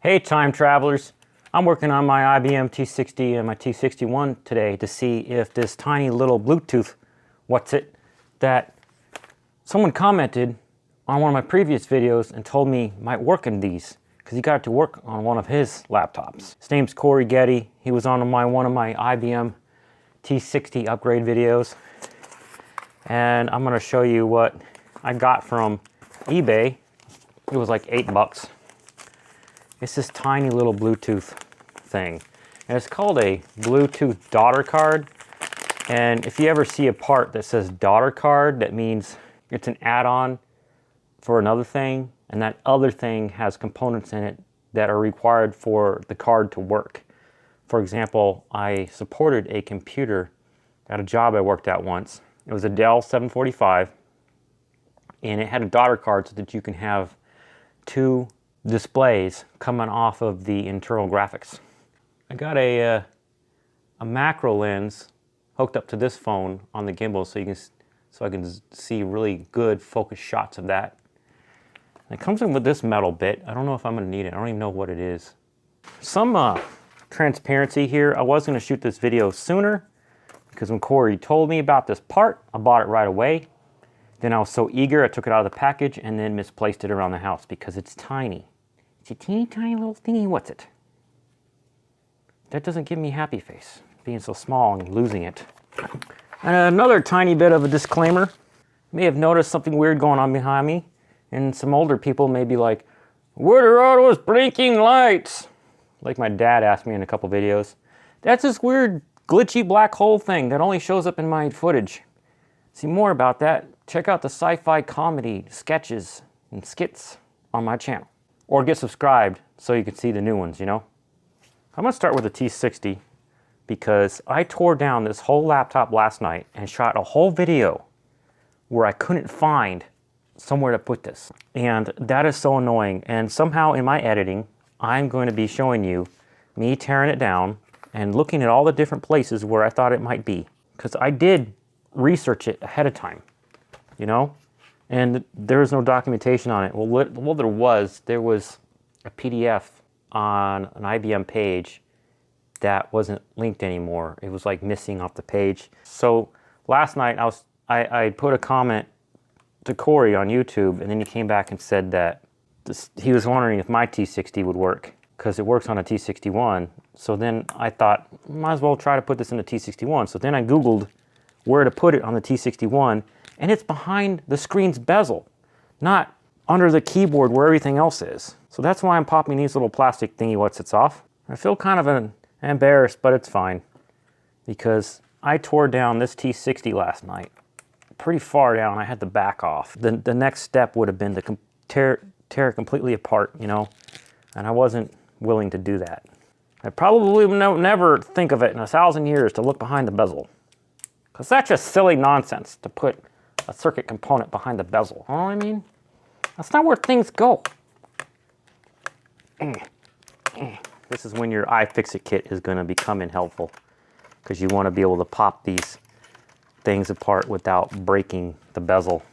Hey time travelers, I'm working on my IBM T60 and my T61 today to see if this tiny little Bluetooth that someone commented on one of my previous videos and told me might work in these because he got it to work on one of his laptops. His name's Corey Getty. He was on one of my IBM T60 upgrade videos, and I'm going to show you what I got from eBay. It was like $8. It's this tiny little Bluetooth thing, and it's called a Bluetooth daughter card. And if you ever see a part that says daughter card, that means it's an add-on for another thing, and that other thing has components in it that are required for the card to work. For example, I supported a computer at a job I worked at once. It was a Dell 745, and it had a daughter card so that you can have two displays coming off of the internal graphics. I got a macro lens hooked up to this phone on the gimbal so I can see really good focus shots of that. And it comes in with this metal bit. I don't know if I'm going to need it. I don't even know what it is. Some transparency here. I was going to shoot this video sooner because when Corey told me about this part, I bought it right away. Then I was so eager, I took it out of the package and then misplaced it around the house because it's tiny. It's a teeny tiny little thingy That doesn't give me happy face, being so small and losing it. And another tiny bit of a disclaimer. You may have noticed something weird going on behind me, and some older people may be like, "What are all those blinking lights?" Like my dad asked me in a couple videos. That's this weird glitchy black hole thing that only shows up in my footage. See more about that, check out the sci-fi comedy sketches and skits on my channel. Or get subscribed so you can see the new ones, you know? I'm going to start with the T60 because I tore down this whole laptop last night and shot a whole video where I couldn't find somewhere to put this. And that is so annoying. And somehow in my editing, I'm going to be showing you me tearing it down and looking at all the different places where I thought it might be. Because I did research it ahead of time, you know? And there was no documentation on it. Well, there was a PDF on an IBM page that wasn't linked anymore. It was like missing off the page. So last night I put a comment to Corey on YouTube, and then he came back and said that he was wondering if my T60 would work because it works on a T61. So then I thought, might as well try to put this in the T61. So then I Googled where to put it on the T61, and it's behind the screen's bezel, not under the keyboard where everything else is. So that's why I'm popping these little plastic thingy what's off. I feel kind of embarrassed, but it's fine because I tore down this T60 last night. Pretty far down, I had to back off. The next step would have been to tear it completely apart, you know, and I wasn't willing to do that. I probably never think of it in 1,000 years to look behind the bezel, because that's just silly nonsense to put a circuit component behind the bezel. You know what I mean? That's not where things go. This is when your ifixit kit is going to become helpful, because you want to be able to pop these things apart without breaking the bezel.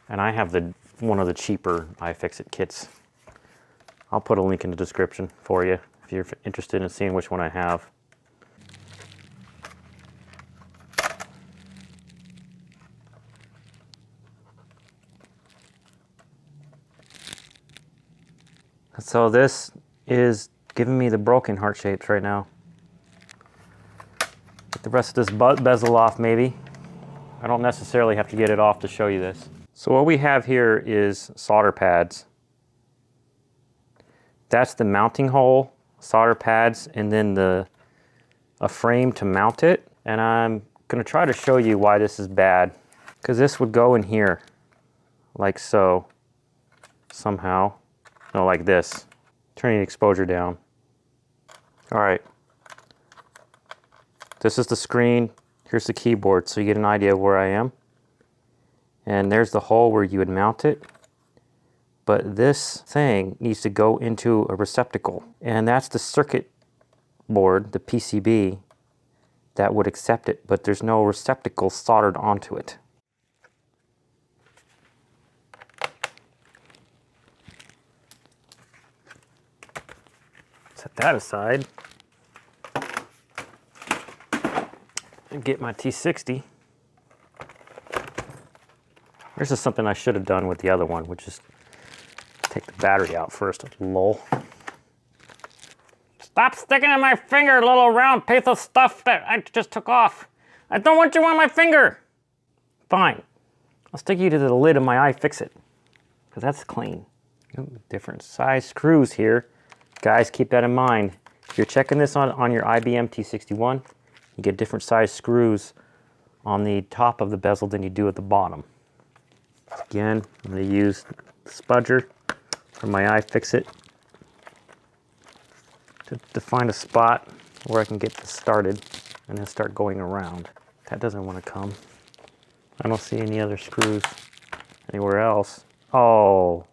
And I have one of the cheaper ifixit kits. I'll put a link in the description for you if you're interested in seeing which one I have. So this is giving me the broken heart shapes right now. Get the rest of this bezel off maybe. I don't necessarily have to get it off to show you this. So what we have here is solder pads. That's the mounting hole, solder pads, and then a frame to mount it. And I'm going to try to show you why this is bad. Because this would go in here, like so, somehow. No, like this. Turning the exposure down. All right. This is the screen. Here's the keyboard, so you get an idea of where I am. And there's the hole where you would mount it. But this thing needs to go into a receptacle. And that's the circuit board, the PCB, that would accept it. But there's no receptacle soldered onto it. Set that aside. And get my T60. This is something I should have done with the other one, which is take the battery out first. Lol. Stop sticking in my finger, little round piece of stuff that I just took off. I don't want you on my finger. Fine. I'll stick you to the lid of my ifixit, because that's clean. Ooh, different size screws here. Guys, keep that in mind. If you're checking this on your IBM T61, you get different size screws on the top of the bezel than you do at the bottom. Again, I'm going to use the spudger from my ifixit to find a spot where I can get this started and then start going around. That doesn't want to come. I don't see any other screws anywhere else. Oh,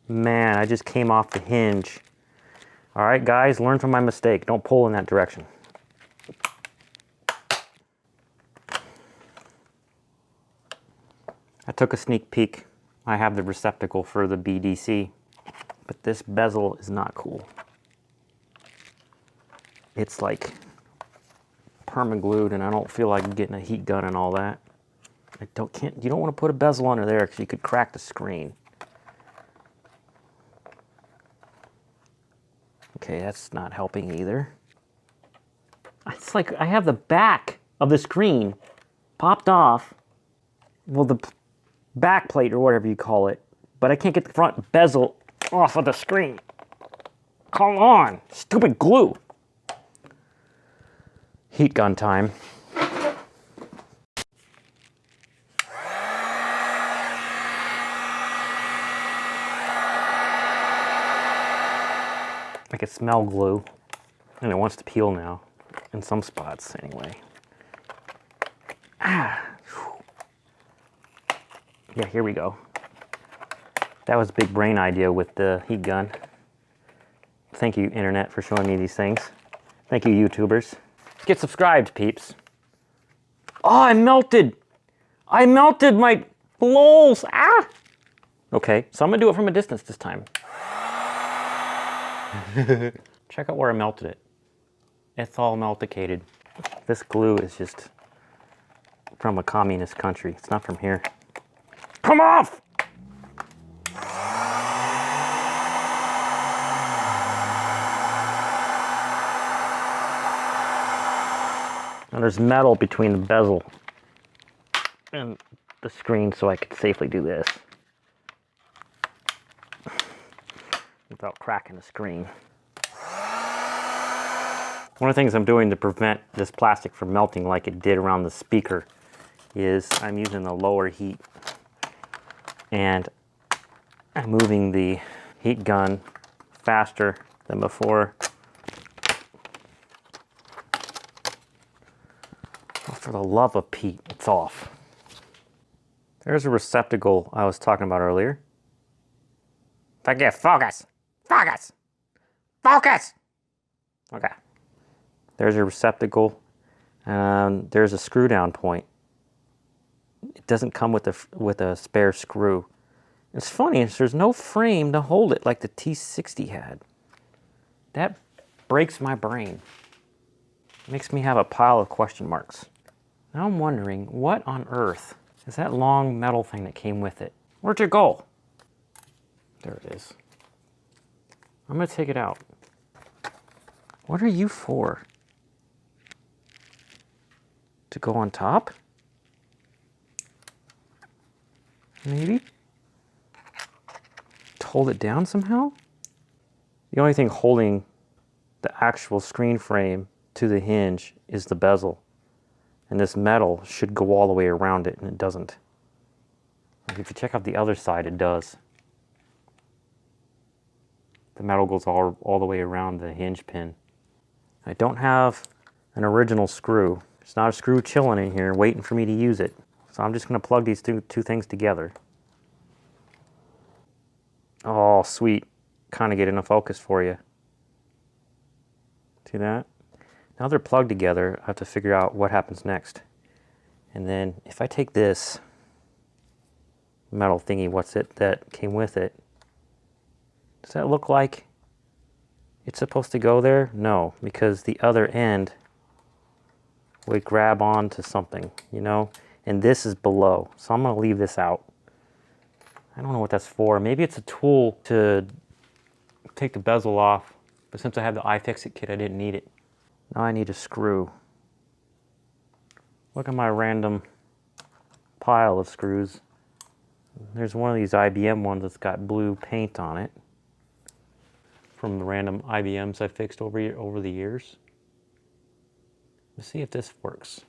man, I just came off the hinge. All right, guys, learn from my mistake. Don't pull in that direction. I took a sneak peek. I have the receptacle for the BDC, but this bezel is not cool. It's like perma-glued, and I don't feel like getting a heat gun and all that. You don't want to put a bezel under there because you could crack the screen. Okay, that's not helping either. It's like I have the back of the screen popped off. Well, the back plate or whatever you call it, but I can't get the front bezel off of the screen. Come on, stupid glue. Heat gun time. I can smell glue, and it wants to peel now, in some spots anyway. Ah. Yeah, here we go. That was a big brain idea with the heat gun. Thank you, Internet, for showing me these things. Thank you, YouTubers. Get subscribed, peeps. Oh, I melted! I melted my lols! Ah! Okay, so I'm gonna do it from a distance this time. Check out where I melted it. It's all melticated. This glue is just from a communist country. It's not from here. Come off! And there's metal between the bezel and the screen, so I could safely do this without cracking the screen. One of the things I'm doing to prevent this plastic from melting like it did around the speaker is I'm using the lower heat, and I'm moving the heat gun faster than before. Oh, for the love of Pete, it's off. There's a receptacle I was talking about earlier. Forget, focus! Focus! Focus! Okay. There's a receptacle. There's a screw down point. It doesn't come with a spare screw. It's funny, there's no frame to hold it like the T60 had. That breaks my brain. Makes me have a pile of question marks. Now I'm wondering, what on earth is that long metal thing that came with it? Where'd it go? There it is. I'm gonna take it out. What are you for? To go on top? Maybe? To hold it down somehow? The only thing holding the actual screen frame to the hinge is the bezel. And this metal should go all the way around it, and it doesn't. If you check out the other side, it does. The metal goes all the way around the hinge pin. I don't have an original screw. There's not a screw chilling in here waiting for me to use it. So I'm just going to plug these two things together. Oh, sweet. Kind of get in a focus for you. See that? Now they're plugged together, I have to figure out what happens next. And then if I take this metal thingy, that came with it, does that look like it's supposed to go there? No, because the other end would grab onto something, you know? And this is below, so I'm gonna leave this out. I don't know what that's for. Maybe it's a tool to take the bezel off, but since I have the ifixit kit, I didn't need it. Now I need a screw. Look at my random pile of screws. There's one of these IBM ones that's got blue paint on it from the random IBMs I fixed over the years. Let's see if this works.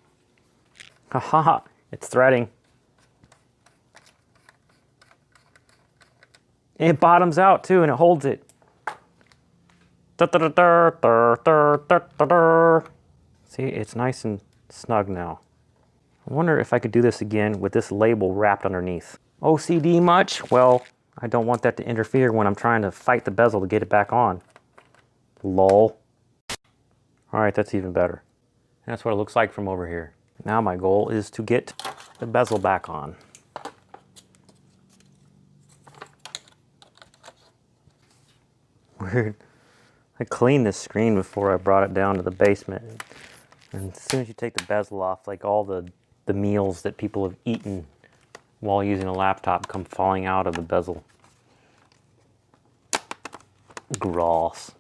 Haha, it's threading. And it bottoms out too, and it holds it. See, it's nice and snug now. I wonder if I could do this again with this label wrapped underneath. OCD much? Well, I don't want that to interfere when I'm trying to fight the bezel to get it back on. Lol. All right, that's even better. And that's what it looks like from over here. Now my goal is to get the bezel back on. Weird. I cleaned this screen before I brought it down to the basement. And as soon as you take the bezel off, like all the meals that people have eaten while using a laptop come falling out of the bezel. Gross.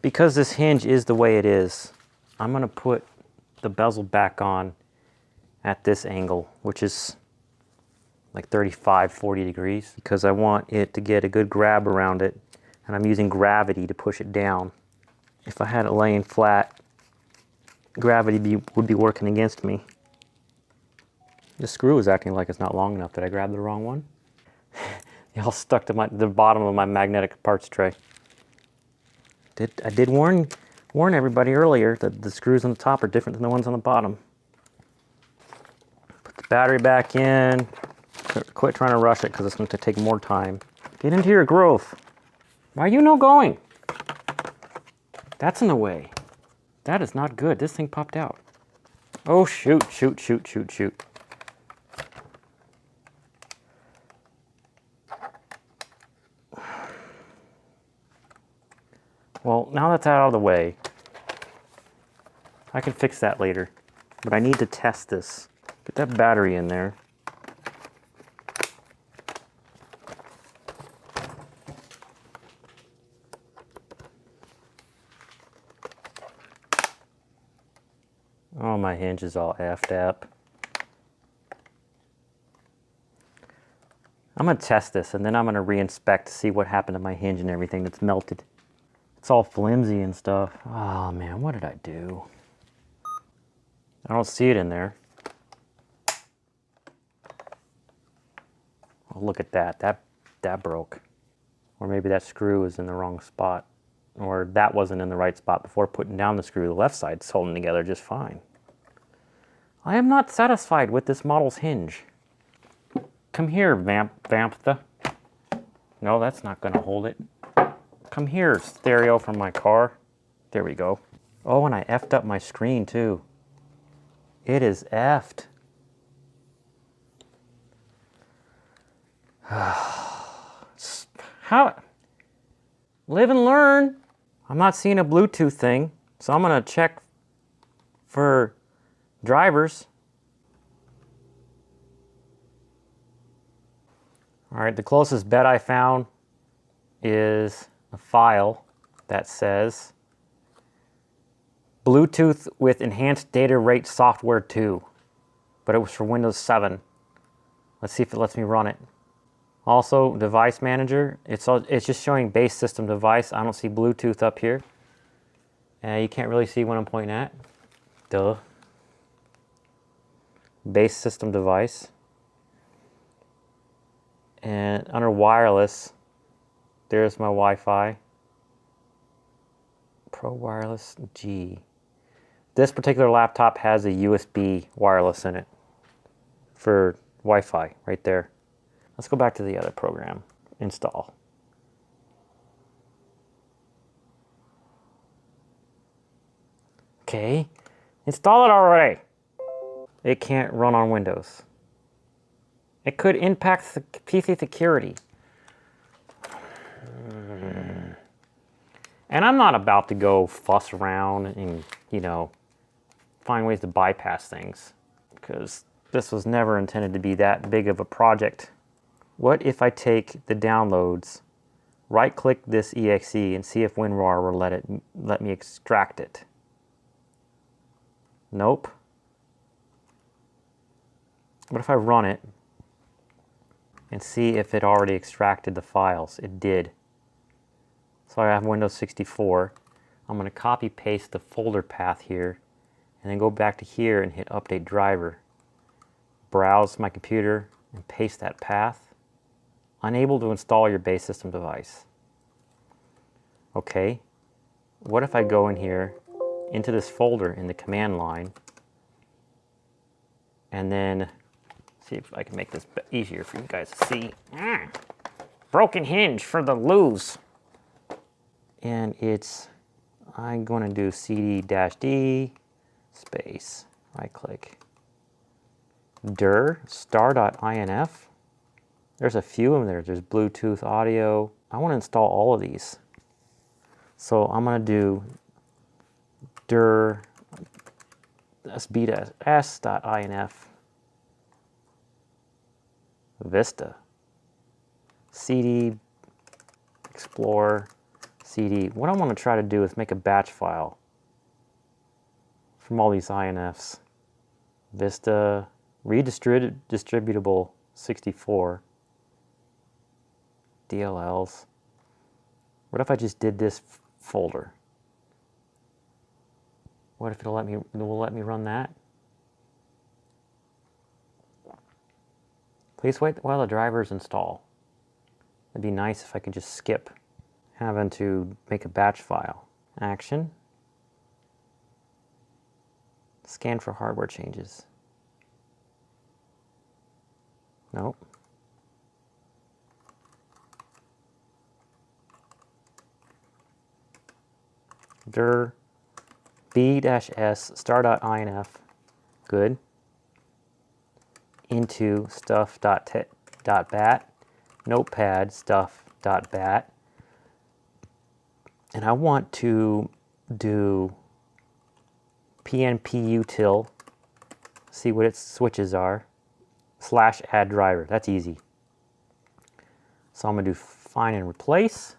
Because this hinge is the way it is, I'm going to put the bezel back on at this angle, which is like 35, 40 degrees, because I want it to get a good grab around it, and I'm using gravity to push it down. If I had it laying flat, gravity would be working against me. This screw is acting like it's not long enough. Did I grab the wrong one? They all stuck to the bottom of my magnetic parts tray. I did warn everybody earlier that the screws on the top are different than the ones on the bottom. Put the battery back in. Quit trying to rush it because it's going to take more time. Get into your growth. Why are you no going? That's in the way. That is not good. This thing popped out. Oh, shoot, shoot, shoot, shoot, shoot. Well, now that's out of the way, I can fix that later. But I need to test this. Get that battery in there. Oh, my hinge is all effed up. I'm going to test this, and then I'm going to re-inspect to see what happened to my hinge and everything that's melted. It's all flimsy and stuff. Oh man, what did I do? I don't see it in there. Oh, look at that. That broke. Or maybe that screw is in the wrong spot. Or that wasn't in the right spot before putting down the screw. The left side's holding together just fine. I am not satisfied with this model's hinge. Come here, Vamptha. No, that's not going to hold it. Come here, stereo from my car. There we go. Oh, and I effed up my screen too. It is effed. How? Live and learn. I'm not seeing a Bluetooth thing, so I'm gonna check for drivers. All right, the closest bet I found is a file that says Bluetooth with enhanced data rate software 2, but it was for Windows 7. Let's see if it lets me run it. Also, device manager, it's just showing base system device. I don't see Bluetooth up here. You can't really see what I'm pointing at. Duh. Base system device. And under wireless, there's my Wi-Fi. Pro Wireless G. This particular laptop has a USB wireless in it for Wi-Fi right there. Let's go back to the other program. Install. Okay. Install it already. It can't run on Windows. It could impact the PC security. And I'm not about to go fuss around and, you know, find ways to bypass things, because this was never intended to be that big of a project. What if I take the downloads, right-click this exe, and see if WinRAR will let me extract it? Nope. What if I run it and see if it already extracted the files? It did. So I have Windows 64. I'm going to copy paste the folder path here and then go back to here and hit update driver. Browse my computer and paste that path. Unable to install your base system device. Okay. What if I go in here into this folder in the command line and then see if I can make this easier for you guys to see. Broken hinge for the lose. And I'm going to do cd-d space, right click, dir star.inf. There's a few of them there. There's Bluetooth, audio. I want to install all of these. So I'm going to do dir s.inf Vista cd explore cd. What I want to try to do is make a batch file from all these INFs. Vista redistributable 64 DLLs. What if I just did this folder? What if it will let me run that? Please wait while the drivers install. It'd be nice if I could just skip having to make a batch file. Action. Scan for hardware changes. Nope. dir b-s star.inf. Good. Into stuff.bat. Notepad stuff.bat. And I want to do pnputil, see what its switches are, /add driver. That's easy. So I'm going to do find and replace.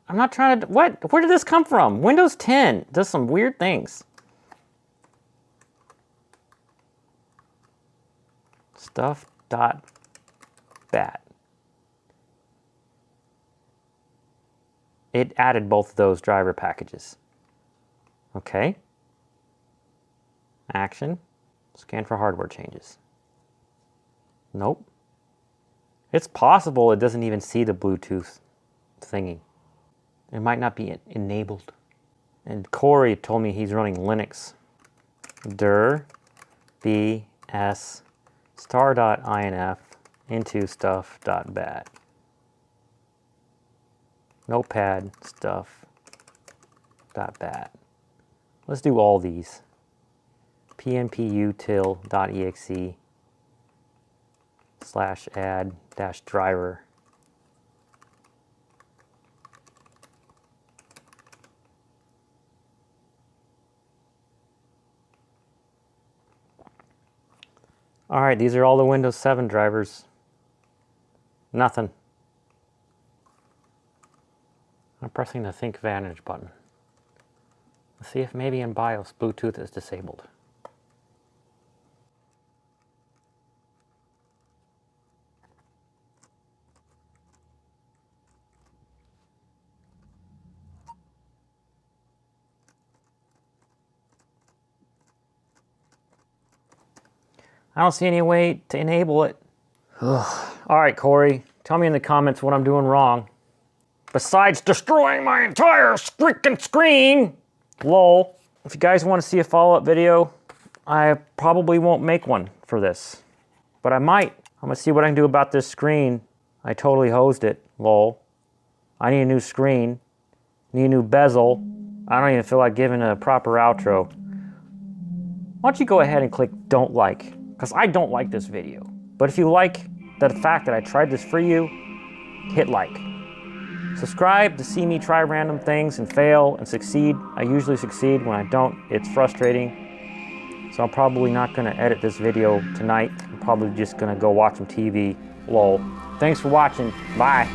I'm not trying to, what? Where did this come from? Windows 10 does some weird things. Stuff.bat. It added both of those driver packages. Okay. Action. Scan for hardware changes. Nope. It's possible it doesn't even see the Bluetooth thingy. It might not be enabled. And Corey told me he's running Linux. dir bs star.inf into stuff.bat. Notepad stuff.bat. Let's do all these. pnputil.exe /add -driver. All right, these are all the Windows 7 drivers. Nothing. I'm pressing the Think Vantage button. Let's see if maybe in BIOS Bluetooth is disabled. I don't see any way to enable it. Ugh. All right, Corey, tell me in the comments what I'm doing wrong. Besides destroying my entire freaking screen. Lol. If you guys want to see a follow-up video, I probably won't make one for this. But I might. I'm going to see what I can do about this screen. I totally hosed it. Lol. I need a new screen. Need a new bezel. I don't even feel like giving a proper outro. Why don't you go ahead and click don't like, because I don't like this video. But if you like the fact that I tried this for you, hit like. Subscribe to see me try random things and fail and succeed. I usually succeed. When I don't, it's frustrating. So I'm probably not going to edit this video tonight. I'm probably just going to go watch some TV. Lol. Thanks for watching. Bye.